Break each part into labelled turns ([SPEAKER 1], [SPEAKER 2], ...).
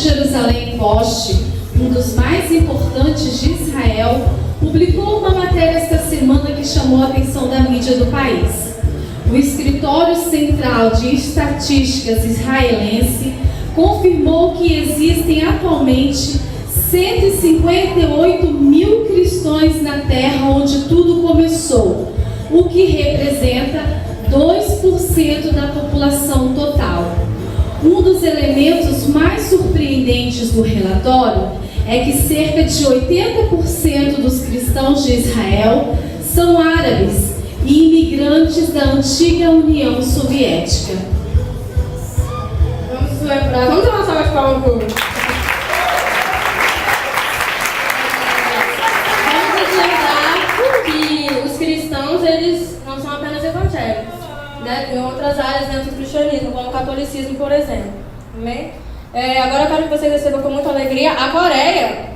[SPEAKER 1] Jerusalém Post, um dos mais importantes de Israel, publicou uma matéria esta semana que chamou a atenção da mídia do país. O Escritório Central de Estatísticas israelense confirmou que existem atualmente 158 mil cristãos na terra onde tudo começou, o que representa 2% da população total. Um dos elementos mais surpreendentes do relatório é que cerca de 80% dos cristãos de Israel são árabes e imigrantes da antiga União Soviética.
[SPEAKER 2] Vamos celebrar. Vamos dar uma salva de palmas pro público. Vamos lembrar que os cristãos, eles não são apenas evangélicos, né? Tem outras áreas dentro do cristianismo, como o catolicismo, por exemplo. Amém? Agora eu quero que vocês recebam com muita alegria a Coreia.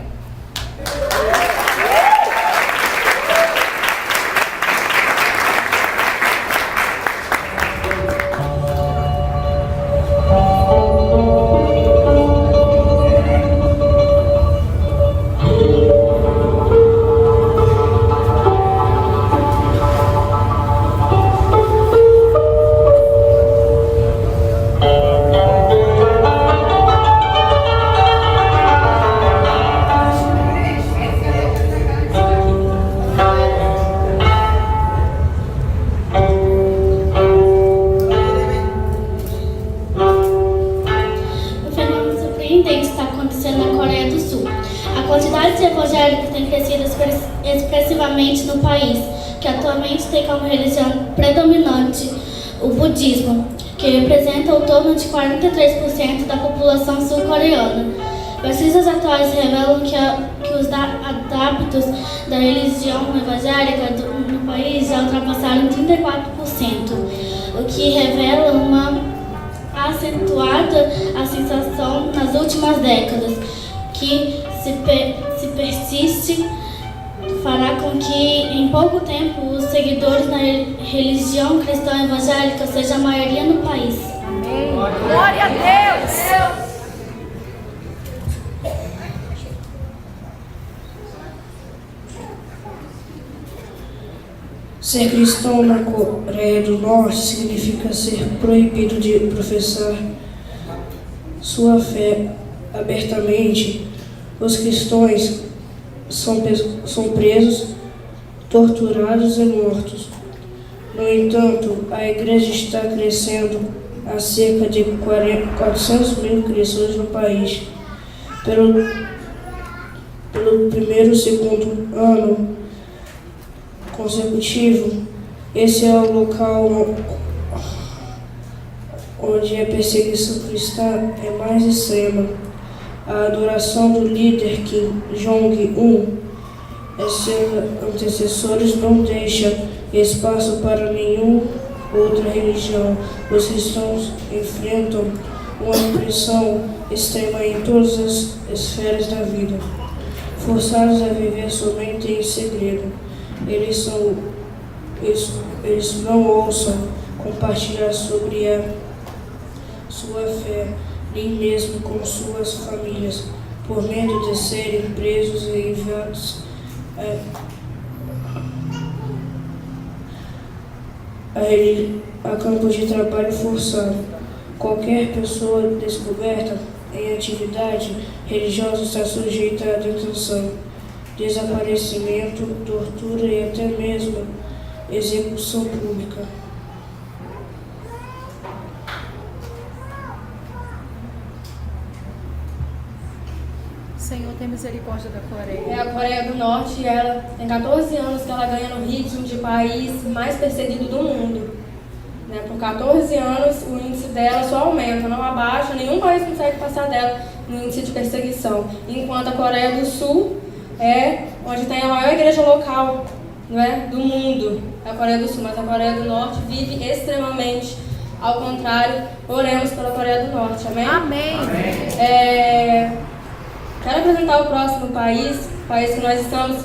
[SPEAKER 3] Expressivamente no país, que atualmente tem como religião predominante o budismo, que representa o torno de 43% da população sul-coreana. Pesquisas atuais revelam que os adeptos da religião evangélica no país já ultrapassaram 34%, o que revela uma acentuada ascensão nas últimas décadas, que se persiste fará com que, em pouco tempo, os seguidores na religião cristã evangélica sejam a maioria no país.
[SPEAKER 4] Amém. Glória a Deus!
[SPEAKER 5] Ser cristão na Coreia do Norte significa ser proibido de professar sua fé abertamente. Os cristãos são presos, torturados e mortos. No entanto, a igreja está crescendo a cerca de 400 mil cristãos no país. Pelo primeiro e segundo ano consecutivo, esse é o local onde a perseguição cristã é mais extrema. A adoração do líder Kim Jong-un e seus antecessores não deixa espaço para nenhuma outra religião. Os cristãos enfrentam uma pressão extrema em todas as esferas da vida, forçados a viver somente em segredo. Eles não ousam compartilhar sobre a sua fé, nem mesmo com suas famílias, por medo de serem presos e enviados a campos de trabalho forçado. Qualquer pessoa descoberta em atividade religiosa está sujeita à detenção, desaparecimento, tortura e até mesmo execução pública.
[SPEAKER 4] Senhor, tem misericórdia da Coreia.
[SPEAKER 2] A Coreia do Norte, ela tem 14 anos que ela ganha no ritmo de país mais perseguido do mundo. Por 14 anos, o índice dela só aumenta, não abaixa, nenhum país consegue passar dela no índice de perseguição. Enquanto a Coreia do Sul é onde tem a maior igreja local, do mundo, a Coreia do Sul, mas a Coreia do Norte vive extremamente ao contrário. Oremos pela Coreia do Norte, amém?
[SPEAKER 4] Amém.
[SPEAKER 2] Quero apresentar o próximo país que nós estamos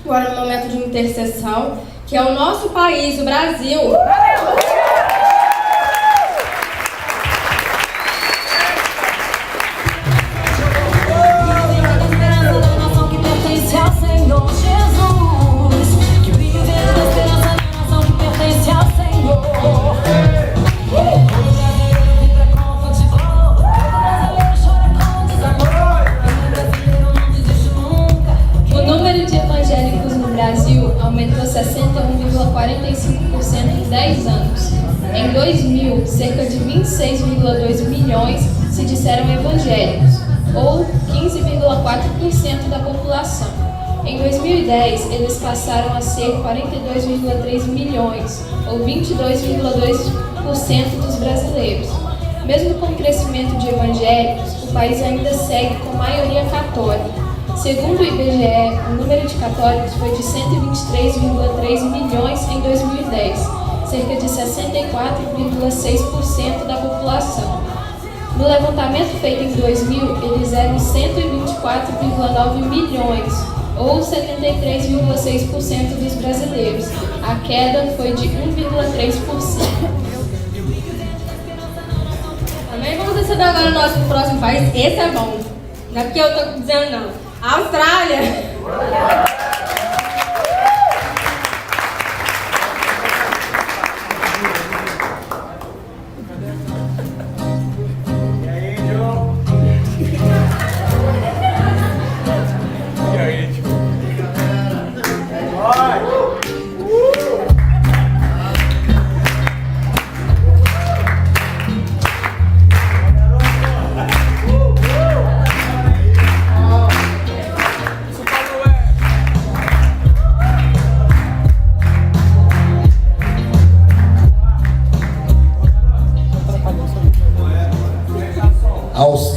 [SPEAKER 2] agora no momento de intercessão, que é o nosso país, o Brasil.
[SPEAKER 6] em 10 anos. Em 2000, cerca de 26,2 milhões se disseram evangélicos, ou 15,4% da população. Em 2010, eles passaram a ser 42,3 milhões, ou 22,2% dos brasileiros. Mesmo com o crescimento de evangélicos, o país ainda segue com maioria católica. Segundo o IBGE, o número de católicos foi de 123,3 milhões em 2010, cerca de 64,6% da população. No levantamento feito em 2000, eles eram 124,9 milhões, ou 73,6% dos brasileiros. A queda foi de 1,3%.
[SPEAKER 2] Também vamos receber agora o nosso próximo país. Esse é bom. Não é porque eu estou dizendo não. Austrália.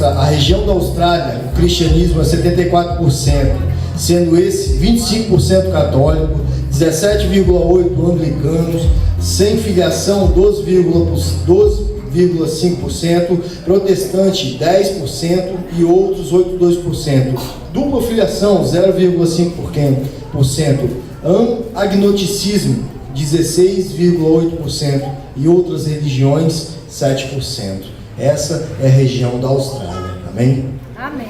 [SPEAKER 7] A região da Austrália, o cristianismo é 74%, sendo esse 25% católico, 17,8% anglicanos, sem filiação 12,5%, protestante 10% e outros 8,2%, dupla filiação 0,5%, agnosticismo 16,8% e outras religiões 7%. Essa é a região da Austrália. Amém?
[SPEAKER 4] Amém.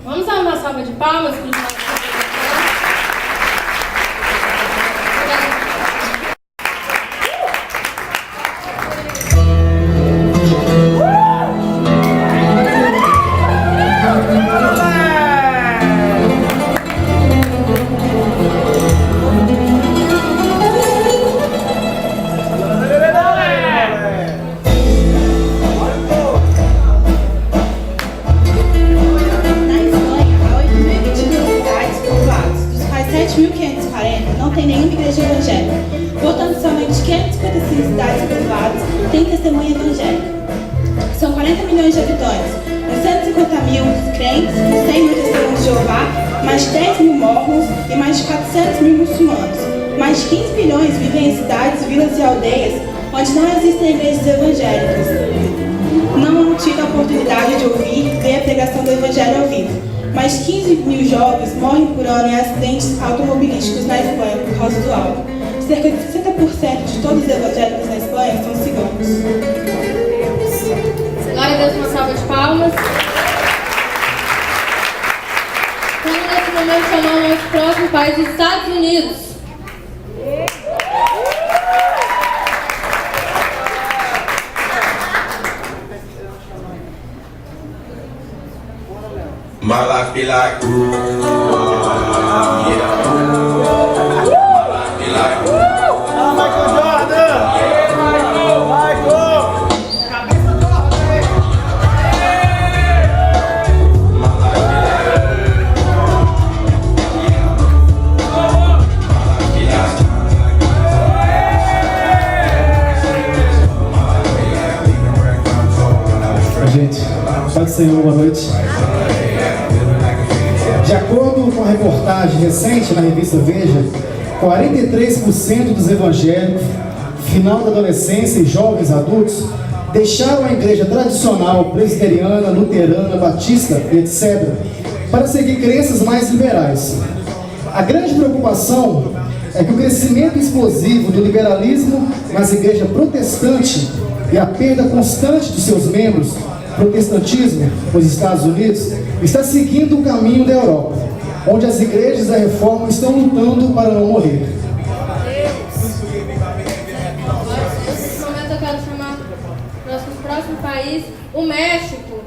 [SPEAKER 2] Vamos dar uma salva de palmas para os nossos
[SPEAKER 8] não tem nenhuma igreja evangélica. Portanto, somente 555 cidades povoadas têm testemunha evangélica. São 40 milhões de habitantes, uns 150 mil crentes, 100 mil testemunhos de Jeová, mais 10 mil mormons e mais de 400 mil muçulmanos. Mais de 15 milhões vivem em cidades, vilas e aldeias onde não existem igrejas evangélicas. Não tido a oportunidade de ouvir, ver a pregação do evangelho ao vivo. Mais 15 mil jovens morrem por ano em acidentes automobilísticos na Espanha por causa do álcool. Cerca de 60% de todos os evangélicos na Espanha são ciganos.
[SPEAKER 2] Glória a Deus, uma salva de palmas. Vamos nesse momento chamar o nosso próximo país, os Estados Unidos.
[SPEAKER 9] My life be like, yeah. My life be like, Michael Jordan. Yeah, Michael. Cabeça torta, hein? My life be like,
[SPEAKER 10] Gente, paz do Senhor, boa noite. De acordo com a reportagem recente na revista Veja, 43% dos evangélicos, final da adolescência e jovens adultos, deixaram a igreja tradicional, presbiteriana, luterana, batista, etc., para seguir crenças mais liberais. A grande preocupação é que o crescimento explosivo do liberalismo nas igrejas protestantes e a perda constante de seus membros, protestantismo nos Estados Unidos, está seguindo o caminho da Europa, onde as igrejas da reforma estão lutando para não morrer.
[SPEAKER 2] Nesse momento eu quero chamar o próximo país, o México.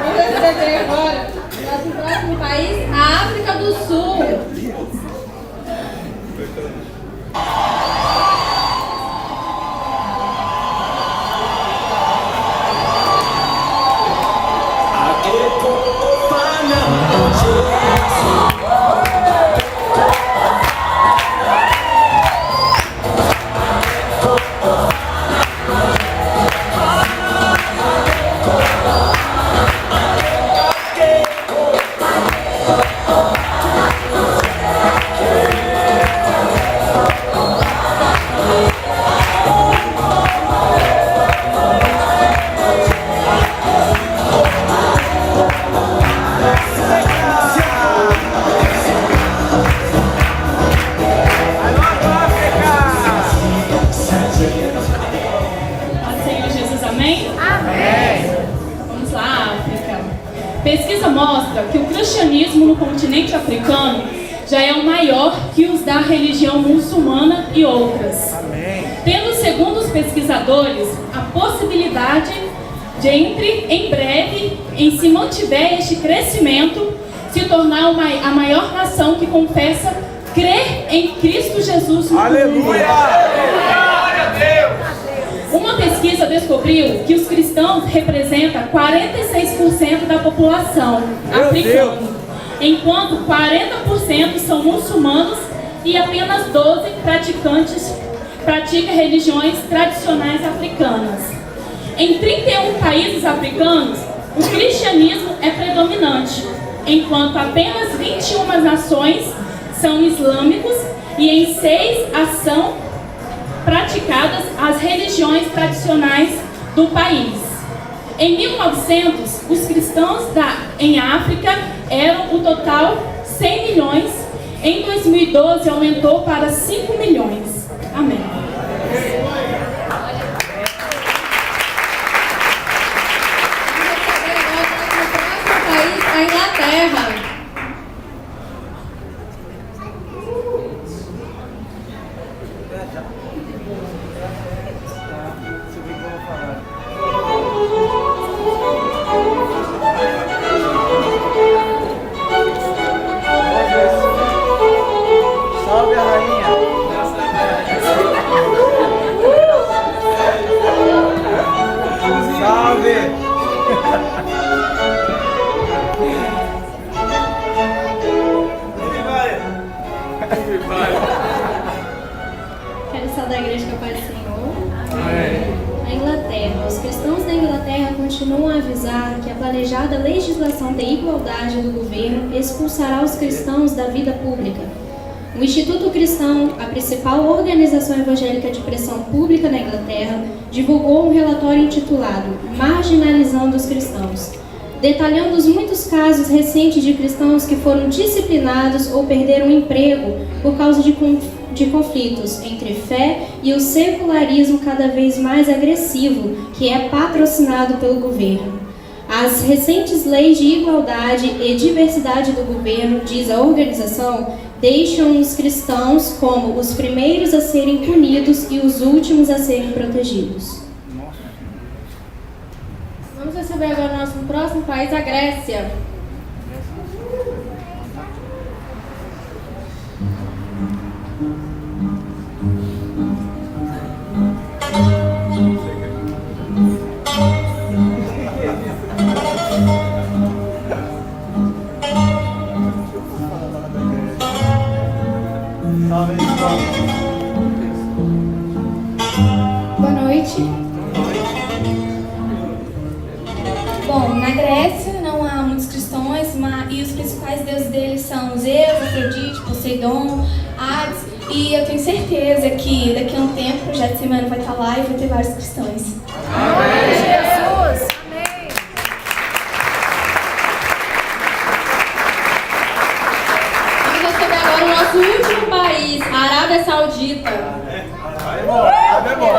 [SPEAKER 2] Vamos receber agora nosso próximo país, a África do Sul.
[SPEAKER 11] Pesquisa mostra que o cristianismo no continente africano já é o maior que os da religião muçulmana e outras. Tendo, segundo os pesquisadores, a possibilidade de, em breve, em se mantiver este crescimento, se tornar a maior nação que confessa crer em Cristo Jesus no mundo.
[SPEAKER 9] Aleluia! Glória a Deus!
[SPEAKER 11] Uma pesquisa descobriu que os cristãos representam 46% da população africana, enquanto 40% são muçulmanos e apenas 12% praticam religiões tradicionais africanas. Em 31 países africanos, o cristianismo é predominante, enquanto apenas 21 nações são islâmicos e em 6 são praticadas as religiões tradicionais do país. Em 1900, os cristãos em África eram o total 100 milhões. Em 2012, aumentou para 5 milhões. Amém.
[SPEAKER 2] A Inglaterra.
[SPEAKER 9] Salve a rainha! Salve!
[SPEAKER 12] Quero saudar a igreja que é Pai do Senhor. A Inglaterra. Os cristãos da Inglaterra continuam a avisar que a planejada legislação de igualdade do governo expulsará os cristãos da vida pública. O Instituto Cristão, a principal organização evangélica de pressão pública na Inglaterra, divulgou um relatório intitulado Marginalizando os Cristãos, detalhando os muitos casos recentes de cristãos que foram disciplinados ou perderam o emprego por causa de conflitos entre fé e o secularismo cada vez mais agressivo, que é patrocinado pelo governo. As recentes leis de igualdade e diversidade do governo, diz a organização, deixam os cristãos como os primeiros a serem punidos e os últimos a serem protegidos.
[SPEAKER 2] Vamos receber agora o nosso próximo país, a Grécia.
[SPEAKER 13] Boa noite. Bom, na Grécia não há muitos cristãos, e os principais deuses deles são Zeus, Afrodite, Poseidon, Hades, e eu tenho certeza que daqui a um tempo o Projeto Semana vai estar lá e vai ter vários cristãos.
[SPEAKER 4] Amém, Jesus! Amém!
[SPEAKER 2] Vamos receber agora o nosso último país, a Arábia Saudita.
[SPEAKER 9] É bom.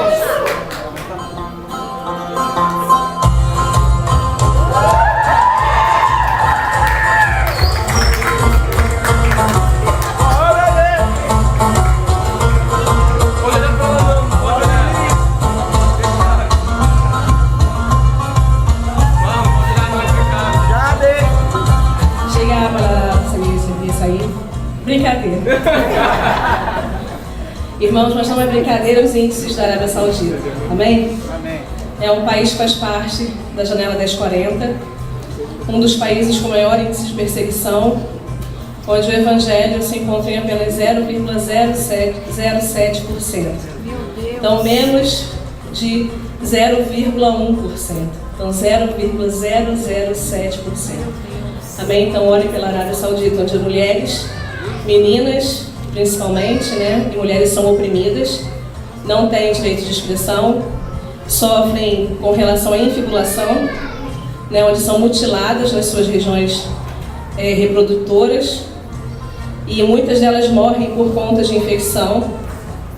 [SPEAKER 14] brincadeira. Irmãos, mas não é brincadeira os índices da Arábia Saudita. Amém?
[SPEAKER 9] Amém.
[SPEAKER 14] É um país que faz parte da janela 1040, um dos países com maior índice de perseguição, onde o evangelho se encontra em apenas 0,07%. Então, menos de 0,1%. Então, 0,007%. Amém? Então, ore pela Arábia Saudita, onde mulheres, meninas, principalmente, né? E mulheres são oprimidas, não têm direito de expressão, sofrem com relação à infibulação, né? Onde são mutiladas nas suas regiões reprodutoras, e muitas delas morrem por conta de infecção,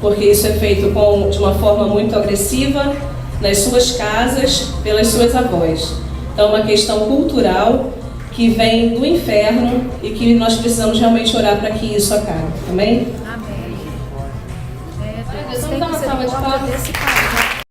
[SPEAKER 14] porque isso é feito de uma forma muito agressiva nas suas casas, pelas suas avós. Então, é uma questão cultural que vem do inferno e que nós precisamos realmente orar para que isso acabe. Amém?
[SPEAKER 6] Vamos dar uma salva de palmas.